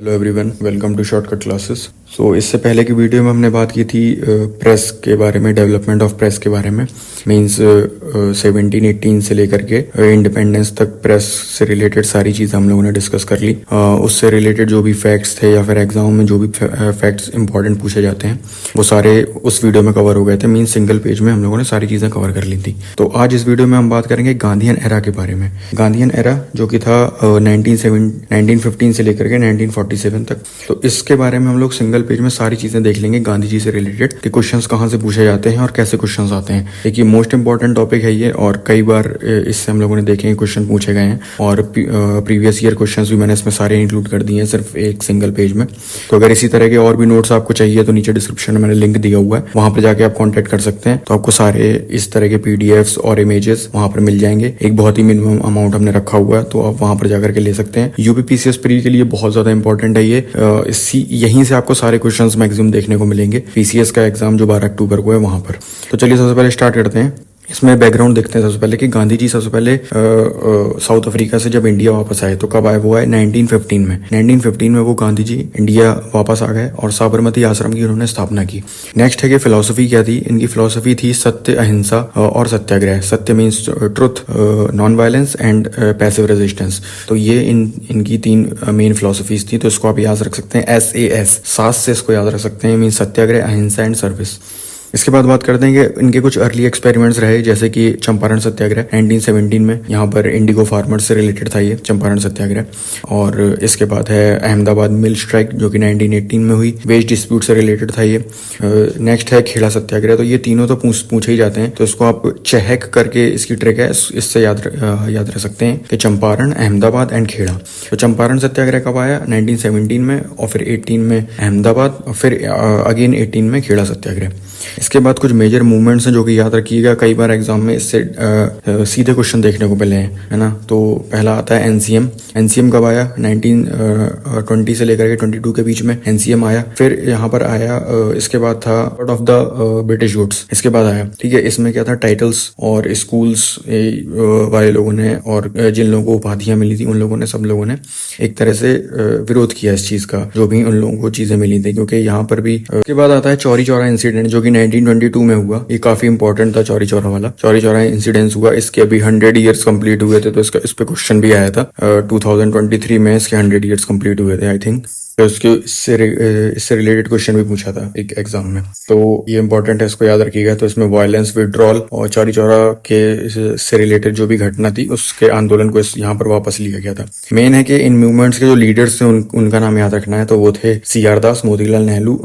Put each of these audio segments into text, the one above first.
Hello everyone, welcome to Shortcut Classes. इससे पहले की वीडियो में हमने बात की थी प्रेस के बारे में, डेवलपमेंट ऑफ प्रेस के बारे में। मींस 1718 से लेकर के इंडिपेंडेंस तक प्रेस से रिलेटेड सारी चीज़ हम लोगों ने डिस्कस कर ली। उससे रिलेटेड जो भी फैक्ट्स थे या फिर एग्जाम में जो भी फैक्ट्स इंपॉर्टेंट पूछे जाते हैं वो सारे उस वीडियो में कवर हो गए थे। मीन्स सिंगल पेज में हम लोगों ने सारी चीज़ें कवर कर ली थी। तो आज इस वीडियो में हम बात करेंगे गांधीयन एरा के बारे में। गांधीयन एरा जो कि था 1915 से लेकर के 1947 तक। तो इसके बारे में हम लोग सिंगल पेज में सारी चीजें देख लेंगे गांधी जी से रिलेटेड कि क्वेश्चंस कहाँ से पूछे जाते हैं और कैसे क्वेश्चंस आते हैं। देखिए, मोस्ट इंपॉर्टेंट टॉपिक है ये और कई बार इससे हम लोगों ने देखे क्वेश्चन पूछे गए हैं और प्रीवियस ईयर क्वेश्चंस भी मैंने इसमें सारे इंक्लूड कर दिए हैं सिर्फ एक सिंगल पेज में। तो अगर इसी तरह के और भी नोट्स आपको चाहिए तो नीचे डिस्क्रिप्शन में मैंने लिंक दिया हुआ है, वहां पर जाके आप कॉन्टेक्ट कर सकते हैं। तो आपको सारे इस तरह के पीडीएफ्स और इमेजेस वहां पर मिल जाएंगे। एक बहुत ही मिनिमम अमाउंट हमने रखा हुआ है, तो आप वहां पर जाकर के ले सकते हैं। यूपीपीसीएस प्री के लिए बहुत ज्यादा इंपॉर्टेंट है ये। यहीं से आपको सारे क्वेश्चंस मैक्सिमम देखने को मिलेंगे। पीसीएस का एग्जाम जो 12 अक्टूबर को है वहां पर। तो चलिए सबसे पहले स्टार्ट करते हैं। इसमें बैकग्राउंड देखते हैं सबसे पहले कि गांधी जी सबसे पहले साउथ अफ्रीका से जब इंडिया वापस आए तो कब आए? वो आए 1915 में। 1915 में वो गांधी जी इंडिया वापस आ गए और साबरमती आश्रम की उन्होंने स्थापना की। नेक्स्ट है कि फिलोसफी क्या थी इनकी? फिलोसफी थी सत्य, अहिंसा और सत्याग्रह। सत्य means truth, non violence and passive resistance. तो ये इनकी 3 मेन फिलोसफीज थी। तो इसको आप याद रख सकते हैं SAS, सास से इसको याद रख सकते हैं। मीन्स सत्याग्रह, अहिंसा एंड सर्विस। इसके बाद बात करते हैं कि इनके कुछ अर्ली एक्सपेरिमेंट्स रहे, जैसे कि चंपारण सत्याग्रह 1917 में। यहाँ पर इंडिगो फार्मर्स से रिलेटेड था ये चंपारण सत्याग्रह। और इसके बाद है अहमदाबाद मिल स्ट्राइक जो कि 1918 में हुई, वेज डिस्प्यूट से रिलेटेड था ये। नेक्स्ट है खेड़ा सत्याग्रह। तो ये तीनों तो पूछे ही जाते हैं, तो इसको आप चहक करके इसकी ट्रिक है, इससे याद रख सकते हैं कि चंपारण, अहमदाबाद एंड खेड़ा। तो चंपारण सत्याग्रह कब आया? 1917 में, और फिर 18 में अहमदाबाद, और फिर अगेन 18 में खेड़ा सत्याग्रह। इसके बाद कुछ मेजर मूवमेंट्स हैं जो कि याद रखिएगा, कई बार एग्जाम में इससे सीधे क्वेश्चन देखने को मिले हैं, है ना। तो पहला आता है एनसीएम। एनसीएम कब आया? 1920 से लेकर के 22 के बीच में एनसीएम आया। फिर यहाँ पर आया, इसके बाद था Lord of the British goods, इसके बाद आया। ठीक है, इसमें क्या था? टाइटल्स और स्कूल्स वाले लोगों ने और जिन लोगों को उपाधियां मिली थी उन लोगों ने, सब लोगों ने एक तरह से विरोध किया इस चीज का, जो भी उन लोगों को चीजें मिली थी, क्योंकि यहाँ पर भी। उसके बाद आता है चौरी चौरा इंसिडेंट जो कि 1922 में हुआ। ये काफी इंपॉर्टेंट था चौरी चौरा वाला। चौरी चौरा इंसिडेंस हुआ, इसके अभी 100 ईयर्स कंप्लीट हुए थे, तो इस पे क्वेश्चन भी आया था। 2023 में इसके 100 ईयर्स कंप्लीट हुए थे आई थिंक। तो इससे रिलेटेड क्वेश्चन भी पूछा था एक एग्जाम में, तो ये इंपॉर्टेंट है, इसको याद रखिएगा। तो इसमें वायलेंस, विड्रॉल और चौरी चौरा के से रिलेटेड जो भी घटना थी उसके आंदोलन को यहाँ पर वापस लिया गया था। मेन है कि इन मूवमेंट्स के जो लीडर्स थे उनका नाम याद रखना है। तो वो थे CR दास, मोतीलाल नेहरू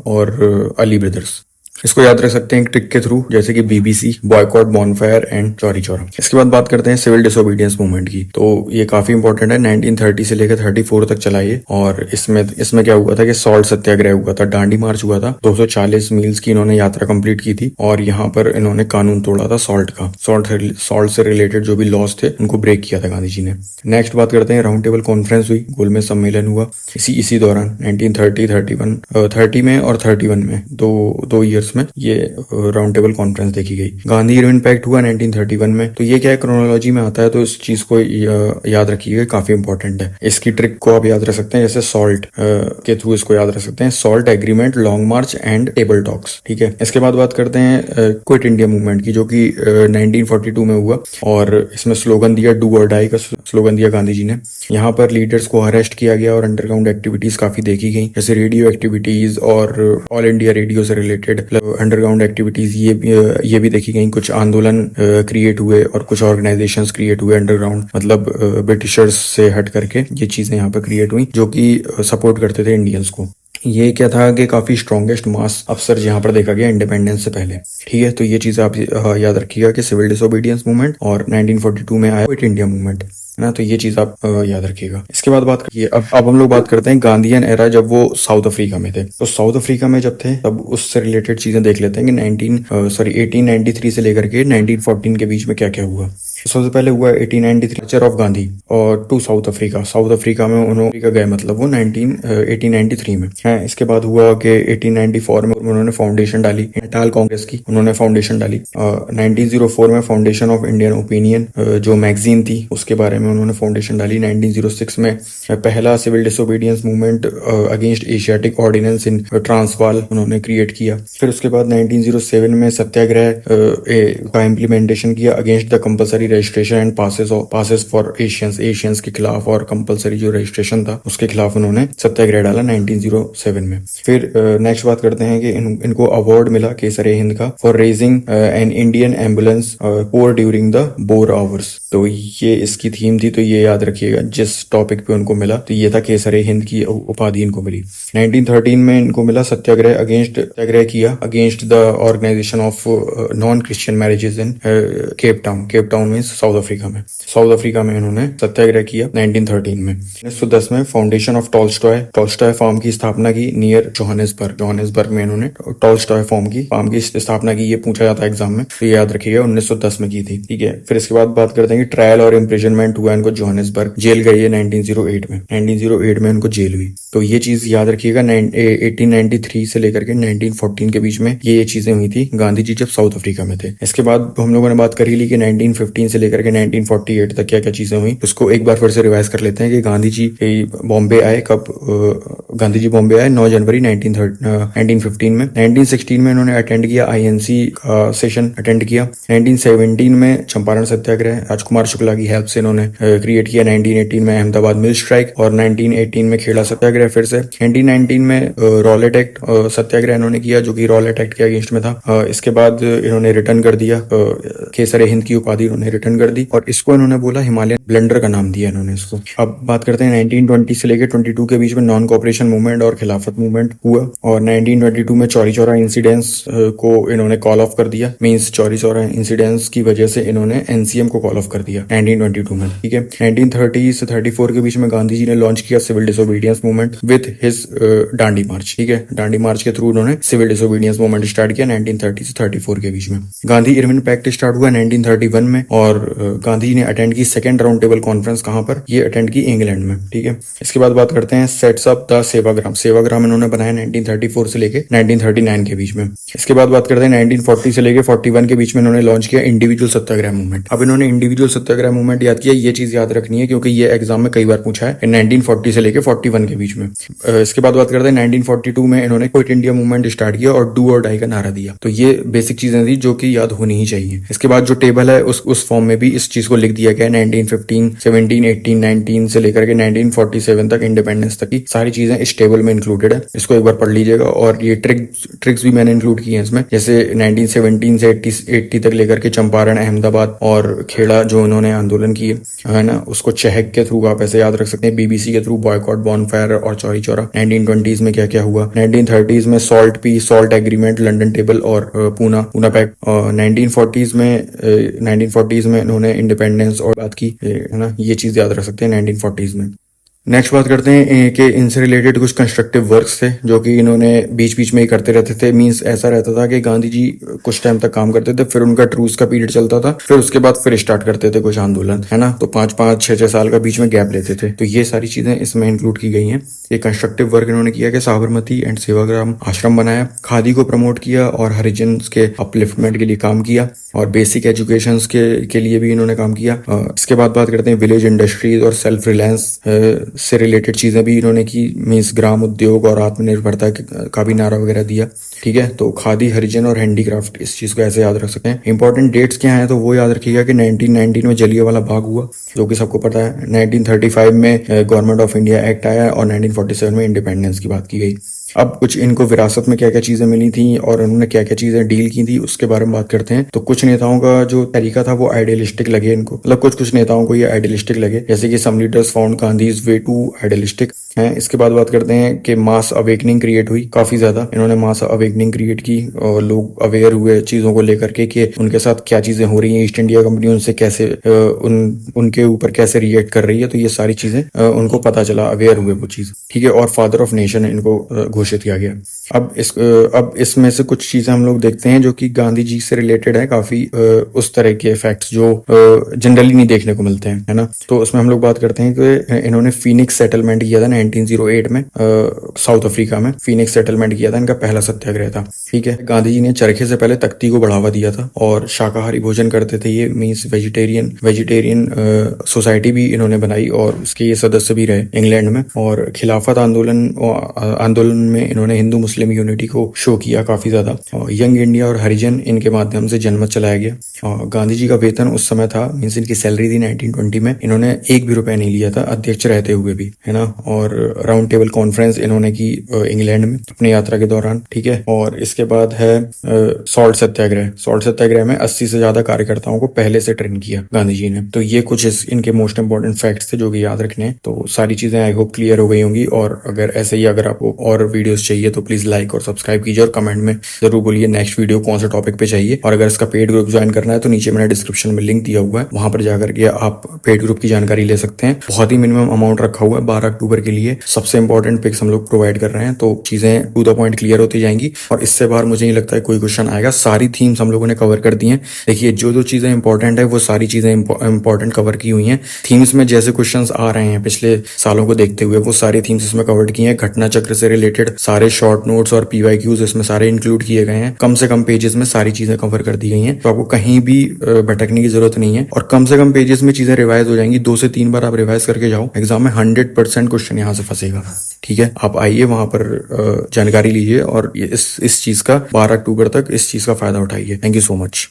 और अली ब्रदर्स। इसको याद रख सकते हैं एक ट्रिक के थ्रू, जैसे कि BBC, boycott, bonfire and Chauri Chaura. इसके बाद बात करते हैं सिविल डिसोबीडियंस मूवमेंट की। तो ये काफी इंपॉर्टेंट है, 1930 से लेकर 34 तक चला ये। और इसमें क्या हुआ था कि सॉल्ट सत्याग्रह हुआ था, डांडी मार्च हुआ था। 240 मील्स की इन्होंने यात्रा कंप्लीट की थी और यहाँ पर इन्होंने कानून तोड़ा था सॉल्ट का। सॉल्ट से रिलेटेड जो भी लॉज थे उनको ब्रेक किया था गांधी जी ने। नेक्स्ट बात करते हैं राउंड टेबल कॉन्फ्रेंस हुई, गोलमेज सम्मेलन हुआ इसी दौरान 1930 में और 31 में, दो ईयर्स में ये राउंड टेबल कॉन्फ्रेंस देखी गई। गांधी इरविन पैक्ट हुआ 1931 में। तो ये क्या है, क्रोनोलॉजी में आता है, तो इस चीज को याद रखिएगा, काफी इंपॉर्टेंट है। इसकी ट्रिक को आप याद रख सकते हैं, जैसे सॉल्ट के थ्रू इसको याद रख सकते हैं, salt agreement, long March and table talks. ठीक है, इसके बाद बात करते हैं क्विट इंडिया मूवमेंट की, जो कि 1942 में हुआ। और इसमें स्लोगन दिया, डू और डाई का स्लोगन दिया गांधी जी ने। यहाँ पर लीडर्स को अरेस्ट किया गया और अंडरग्राउंड एक्टिविटीज काफी देखी गई, जैसे रेडियो एक्टिविटीज और ऑल इंडिया रेडियो से रिलेटेड अंडरग्राउंड एक्टिविटीज ये भी देखी गई। कुछ आंदोलन क्रिएट हुए और कुछ ऑर्गेनाइजेशंस क्रिएट हुए अंडरग्राउंड, मतलब ब्रिटिशर्स से हट करके ये चीजें यहाँ पर क्रिएट हुई, जो कि सपोर्ट करते थे इंडियंस को। ये क्या था कि काफी स्ट्रॉन्गेस्ट मास अफसर यहाँ पर देखा गया इंडिपेंडेंस से पहले। ठीक है, तो ये चीज आप याद रखिएगा कि सिविल डिसोबीडियंस मूवमेंट और 1942 में आया क्विट इंडिया मूवमेंट, है ना। तो ये चीज आप याद रखिएगा। इसके बाद बात करिए, अब हम लोग बात करते हैं गांधीयन एरा, जब वो साउथ अफ्रीका में थे। तो साउथ अफ्रीका में जब थे तब उससे रिलेटेड चीजें देख लेते हैं कि 1893 से लेकर के 1914 के बीच में क्या क्या हुआ। सबसे पहले हुआ 1893 ऑफ गांधी और to South Africa. South Africa में उन्होंने गए, मतलब वो 1893 में है। इसके बाद हुआ कि 1894 में उन्होंने फाउंडेशन डाली नेटाल कांग्रेस की, उन्होंने फाउंडेशन डाली। 1904 में फाउंडेशन ऑफ इंडियन ओपिनियन जो मैगजीन थी उसके बारे में उन्होंने फाउंडेशन डाली। 1906 में पहला civil disobedience movement against Asiatic ordinance in Transvaal उन्होंने क्रिएट किया। फिर उसके बाद 1907 में सत्याग्रह का इम्प्लीमेंटेशन किया against the compulsory registration and passes for Asians के खिलाफ, और कंपलसरी जो रजिस्ट्रेशन था उसके खिलाफ उन्होंने सत्याग्रह डाला 1907 में। फिर नेक्स्ट बात करते हैं कि इनको अवार्ड मिला केसर हिंद का for raising an Indian ambulance पोर ड्यूरिंग द बोर आवर्स। तो ये इसकी थीम थी, तो ये याद रखिएगा जिस टॉपिक पे उनको मिला तो ये था केसर हिंद की उपाधि इनको मिली। 1913 में इनको मिला सत्याग्रह किया against the organisation of non Christian marriages in Cape Town means South Africa में इन्होंने सत्याग्रह किया 1913 में। 1910 में फाउंडेशन ऑफ टॉल्स्टॉय फार्म की स्थापना की नियर जोहानिसबर्ग में इन्होंने टॉल्स्टॉय फार्म की स्थापना की। ये पूछा जाता है एग्जाम में, तो ये याद रखिएगा 1910 में की थी, ठीक है। फिर इसके बाद बात करते हैं कि ट्रायल और इम्प्रिजनमेंट हुआ इनको जोहानिसबर्ग, जेल गई है 1908 में इनको जेल हुई। तो ये चीज याद रखिएगा 1893 से लेकर के 1914 के बीच में ये चीजें हुई थी गांधी जी जब साउथ अफ्रीका में थे। इसके बाद हम लोगों ने बात करी ली कि 1915 से लेकर के 1948 तक क्या क्या चीजें हुई, उसको एक बार फिर से रिवाइज कर लेते हैं कि गांधी जी बॉम्बे आए कब। गांधी जी बॉम्बे आए 9 जनवरी 1915 में। 1916 में इन्होंने अटेंड किया INC का सेशन अटेंड किया। 1917 में चंपारण सत्याग्रह राजकुमार शुक्ला की हेल्प से इन्होंने क्रिएट किया। 1918 में अहमदाबाद मिल स्ट्राइक और 1918 में खेड़ा सत्याग्रह फिर से। 1919 में रॉलेट एक्ट सत्याग्रह इन्होंने किया जो कि रॉलेट एक्ट के अगेंस्ट में था। इसके बाद इन्होंने रिटर्न कर दिया, केसर हिंद की उपाधि इन्होंने रिटर्न कर दी और इसको इन्होंने बोला हिमालयन ब्लेंडर का नाम दिया इन्होंने इसको। अब बात करते हैं 1920 से लेकर 22 के बीच में नॉन कोऑपरेशन मूवमेंट और खिलाफत मूवमेंट हुआ और 1922 में चौरी चौरा इंसिडेंट्स को इन्होंने कॉल ऑफ कर दिया। मींस चौरी चौरा इंसिडेंट्स की वजह से इन्होंने NCM को कॉल ऑफ कर दिया 1922 में, ठीक है। 1930 से 34 के बीच में गांधी जी ने लॉन्च किया civil disobedience movement with his Dandi march, ठीक है। डांडी मार्च के थ्रू उन्होंने सिविल डिसोबीडियंस मूवमेंट स्टार्ट किया 1930 से 34 के बीच में। गांधी इरविन पैक्ट स्टार्ट हुआ 1931 में और गांधी जी ने अटेंड की सेकंड राउंड टेबल कॉन्फ्रेंस कहां पर, ये अटेंड की इंग्लैंड में, ठीक है। इसके बाद बात करते हैं सेट्स अप द सेवाग्राम इन्होंने बनाया 1934 से लेके 1939 के बीच में। इसके बाद बात करते हैं 1940 से लेके 41 के बीच में इन्होंने लॉन्च किया इंडिविजुअल सत्याग्रह मूवमेंट। अब इन्होंने इंडिविजुअल सत्याग्रह मूवमेंट याद किया, ये चीज याद रखनी है क्योंकि ये एग्जाम में कई बार पूछा है 1940 से लेके 41 के बीच में। इसके बाद बात करते हैं 1942 में इन्होंने क्विट इंडिया मूवमेंट स्टार्ट किया और डू और डाई का नारा दिया। तो ये बेसिक चीजें थी जो कि याद होनी ही चाहिए। इसके बाद जो टेबल है उस फॉर्म में भी इस चीज को लिख दिया गया 1915, 17, 18, 19 से लेकर के 1947 तक इंडिपेंडेंस तक की सारी चीजें इस टेबल में इंक्लूडेड है। इसको एक बार पढ़ लीजिएगा और ये ट्रिक्स भी मैंने इंक्लूड की है इसमें, जैसे 1917 से 80 तक लेकर के चंपारण, अहमदाबाद और खेड़ा जो उन्होंने आंदोलन किए है ना, उसको चहक के थ्रू आप ऐसे याद रख सकते हैं, BBC के थ्रू बॉयकॉट, बॉनफायर और चौरी चौरा। 1920s में क्या क्या हुआ, 1930s में सॉल्ट एग्रीमेंट, लंदन टेबल और पूना पैक्ट। 1940s में इन्होंने इंडिपेंडेंस और बात की है ना, ये चीज याद रख सकते हैं 1940s में। नेक्स्ट बात करते हैं कि इनसे रिलेटेड कुछ कंस्ट्रक्टिव वर्क्स थे जो कि इन्होंने बीच बीच में ही करते रहते थे। मींस ऐसा रहता था कि गांधी जी कुछ टाइम तक काम करते थे, फिर उनका ट्रूस का पीरियड चलता था, फिर उसके बाद फिर स्टार्ट करते थे कुछ आंदोलन, है ना। तो 5-6 साल का बीच में गैप लेते थे। तो ये सारी चीजें इसमें इंक्लूड की गई हैं। ये कंस्ट्रक्टिव वर्क इन्होंने किया कि साबरमती एंड सेवाग्राम आश्रम बनाया, खादी को प्रमोट किया और हरिजन के अपलिफ्टमेंट के लिए काम किया और बेसिक एजुकेशन के लिए भी इन्होंने काम किया। इसके बाद बात करते हैं विलेज इंडस्ट्रीज और सेल्फ रिलायंस से रिलेटेड चीजें भी इन्होंने की। मींस ग्राम उद्योग और आत्मनिर्भरता का भी नारा वगैरह दिया, ठीक है। तो खादी, हरिजन और हैंडीक्राफ्ट, इस चीज को ऐसे याद रख सकते हैं। इंपॉर्टेंट डेट्स क्या हैं तो वो याद रखिएगा कि 1919 में जलियांवाला बाग हुआ जो कि सबको पता है। 1935 में गवर्नमेंट ऑफ इंडिया एक्ट आया और 1947 में इंडिपेंडेंस की बात की गई। अब कुछ इनको विरासत में क्या क्या चीजें मिली थी और उन्होंने क्या क्या चीजें डील की थी उसके बारे में बात करते हैं। तो कुछ नेताओं का जो तरीका था वो आइडियलिस्टिक लगे इनको, मतलब कुछ नेताओं को ये आइडियलिस्टिक लगे, जैसे कि some leaders found Gandhi's way too idealistic है। इसके बाद बात करते हैं कि मास अवेकनिंग क्रिएट हुई, काफी ज्यादा इन्होंने मास अवेकनिंग क्रिएट की और लोग अवेयर हुए चीजों को लेकर के कि उनके साथ क्या चीजें हो रही हैं, ईस्ट इंडिया कंपनी उनसे कैसे उनके ऊपर कैसे रिएक्ट कर रही है। तो ये सारी चीजें उनको पता चला, अवेयर हुए वो चीज, ठीक है। और फादर ऑफ नेशन इनको घोषित किया गया। अब इसमें से कुछ चीजें हम लोग देखते हैं जो कि गांधी जी से रिलेटेड है, काफी उस तरह के फैक्ट्स जो जनरली नहीं देखने को मिलते हैं, है ना। तो उसमें हम लोग बात करते हैं कि इन्होंने फीनिक्स सेटलमेंट किया था 1908 में, साउथ अफ्रीका में फीनिक्स सेटलमेंट किया था, इनका पहला सत्याग्रह था। ठीक है, गांधी जी ने चरखे से पहले तख्ती को बढ़ावा दिया था और शाकाहारी भोजन करते थे, ये मीन्स वेजिटेरियन सोसाइटी भी इन्होंने बनाई और उसके ये सदस्य भी रहे इंग्लैंड में। और खिलाफत आंदोलन में इन्होंने हिंदू मुस्लिम यूनिटी को शो किया काफी ज्यादा। यंग इंडिया और हरिजन इनके माध्यम से जनमत चलाया गया। गांधी जी का वेतन उस समय था, मीन्स इनकी सैलरी थी 1920 में, इन्होंने एक भी रुपया नहीं लिया था अध्यक्ष रहते हुए भी, है ना। और राउंड टेबल कॉन्फ्रेंस इन्होंने की इंग्लैंड में अपनी यात्रा के दौरान। ठीक है, और इसके बाद है सॉल्ट सत्याग्रह में 80 से ज्यादा कार्यकर्ताओं को पहले से ट्रेन किया गांधी जी ने। तो ये कुछ इनके मोस्ट इंपोर्टेंट फैक्ट्स थे जो कि याद रखने हैं। तो सारी चीजें आई होप क्लियर हो गई होंगी, और अगर ऐसे ही अगर आपको और वीडियोस चाहिए तो प्लीज लाइक और सब्सक्राइब कीजिए और कमेंट में जरूर बोलिए नेक्स्ट वीडियो कौन से टॉपिक पे चाहिए। और अगर इसका पेड ग्रुप ज्वाइन करना है तो नीचे मैंने डिस्क्रिप्शन में लिंक दिया हुआ है, वहां पर जाकर के आप पेड ग्रुप की जानकारी ले सकते हैं। बहुत ही मिनिमम अमाउंट रखा हुआ है 12 अक्टूबर के लिए। सबसे इंपॉर्टेंट पिक्स हम लोग प्रोवाइड कर रहे हैं, तो चीजें टू द पॉइंट क्लियर होती जाएंगी और इससे बाहर मुझे नहीं लगता है कोई क्वेश्चन आएगा। सारी थीम्स हम लोगों ने कवर कर दी हैं। देखिए, जो चीजें इंपॉर्टेंट है वो सारी चीजें इंपॉर्टेंट कवर की हुई हैं। थीम्स में जैसे क्वेश्चंस आ रहे हैं पिछले सालों को देखते हुए, वो सारी थीम्स इसमें कवर्ड की हैं। घटना चक्र से रिलेटेड सारे शॉर्ट नोट्स और PYQs इसमें सारे इंक्लूड किए गए हैं। कम से कम पेजेस में सारी चीजें कवर कर दी गई हैं, तो आपको कहीं भी भटकने की जरूरत नहीं है। और कम से कम पेजेस में चीजें रिवाइज हो जाएंगी। 2 से 3 बार आप रिवाइज करके जाओ, एग्जाम में 100% क्वेश्चन यहाँ से फंसेगा। ठीक है, आप आइए वहां पर जानकारी लीजिए और इस चीज का 12 अक्टूबर तक इस चीज का फायदा उठाइए। Thank you so much.